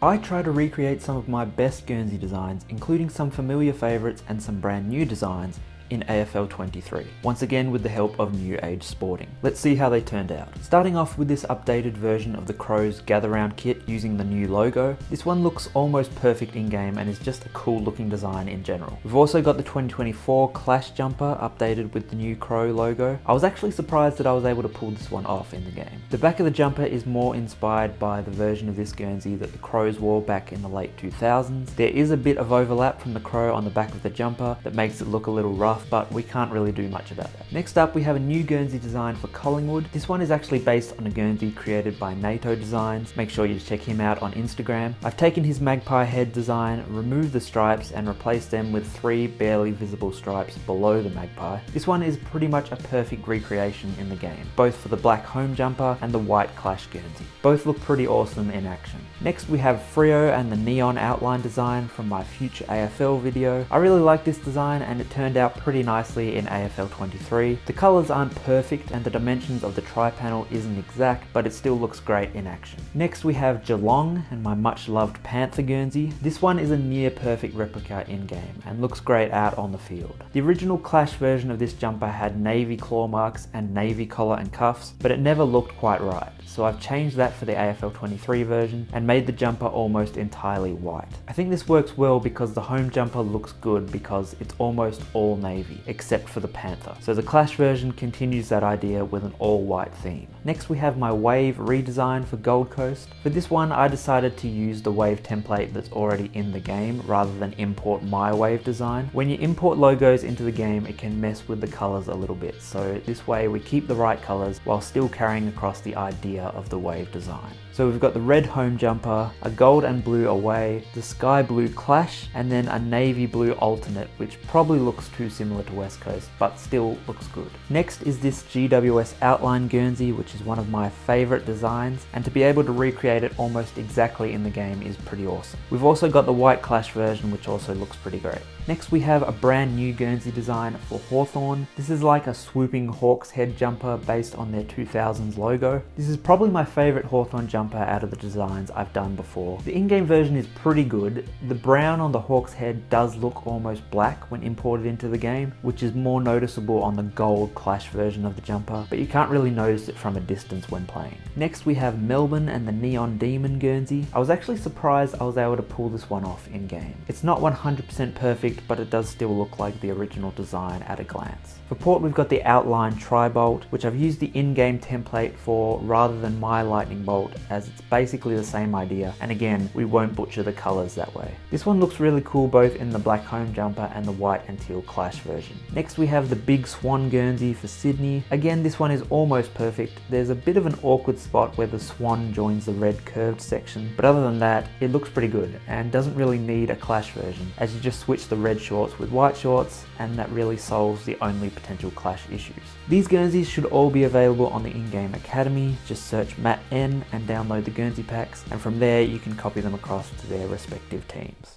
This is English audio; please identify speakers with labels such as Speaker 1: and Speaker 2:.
Speaker 1: I try to recreate some of my best Guernsey designs, including some familiar favourites and some brand new designs in AFL 23, once again with the help of New Age Sporting. Let's see how they turned out. Starting off with this updated version of the Crows Gather Round kit using the new logo. This one looks almost perfect in game and is just a cool looking design in general. We've also got the 2024 Clash jumper updated with the new Crow logo. I was actually surprised that I was able to pull this one off in the game. The back of the jumper is more inspired by the version of this Guernsey that the Crows wore back in the late 2000s. There is a bit of overlap from the Crow on the back of the jumper that makes it look a little rough, but we can't really do much about that. Next up, we have a new Guernsey design for Collingwood. This one is actually based on a Guernsey created by NATO Designs. Make sure you check him out on Instagram. I've taken his magpie head design, removed the stripes and replaced them with 3 barely visible stripes below the magpie. This one is pretty much a perfect recreation in the game, both for the black home jumper and the white Clash Guernsey. Both look pretty awesome in action. Next we have Freo and the neon outline design from my future AFL video. I really like this design and it turned out pretty nicely in AFL 23. The colours aren't perfect and the dimensions of the tri-panel isn't exact, but it still looks great in action. Next we have Geelong and my much loved Panther Guernsey. This one is a near perfect replica in game and looks great out on the field. The original Clash version of this jumper had navy claw marks and navy collar and cuffs, but it never looked quite right. So I've changed that for the AFL 23 version and made the jumper almost entirely white. I think this works well because the home jumper looks good because it's almost all navy, except for the Panther. So the Clash version continues that idea with an all white theme. Next we have my Wave redesign for Gold Coast. For this one I decided to use the Wave template that's already in the game rather than import my Wave design. When you import logos into the game it can mess with the colours a little bit, so this way we keep the right colours while still carrying across the idea of the Wave design. So we've got the red home jumper, a gold and blue away, the sky blue Clash, and then a navy blue alternate, which probably looks too similar to West Coast, but still looks good. Next is this GWS outline Guernsey, which is one of my favourite designs, and to be able to recreate it almost exactly in the game is pretty awesome. We've also got the white Clash version, which also looks pretty great. Next we have a brand new Guernsey design for Hawthorn. This is like a swooping hawk's head jumper based on their 2000s logo. This is probably my favourite Hawthorn jumper out of the designs I've done before. The in-game version is pretty good. The brown on the hawk's head does look almost black when imported into the game, which is more noticeable on the gold Clash version of the jumper, but you can't really notice it from a distance when playing. Next we have Melbourne and the Neon Demon Guernsey. I was actually surprised I was able to pull this one off in game. It's not 100% perfect, but it does still look like the original design at a glance. For Port we've got the outline tri-bolt, which I've used the in-game template for rather than my lightning bolt, as it's basically the same idea, and again we won't butcher the colours that way. This one looks really cool both in the black home jumper and the white and teal Clash version. Next we have the big swan Guernsey for Sydney. Again this one is almost perfect. There's a bit of an awkward spot where the swan joins the red curved section, but other than that it looks pretty good and doesn't really need a Clash version, as you just switch the red shorts with white shorts and that really solves the only potential Clash issues. These Guernseys should all be available on the in-game academy. Just search Matt N and download the Guernsey packs, and from there you can copy them across to their respective teams.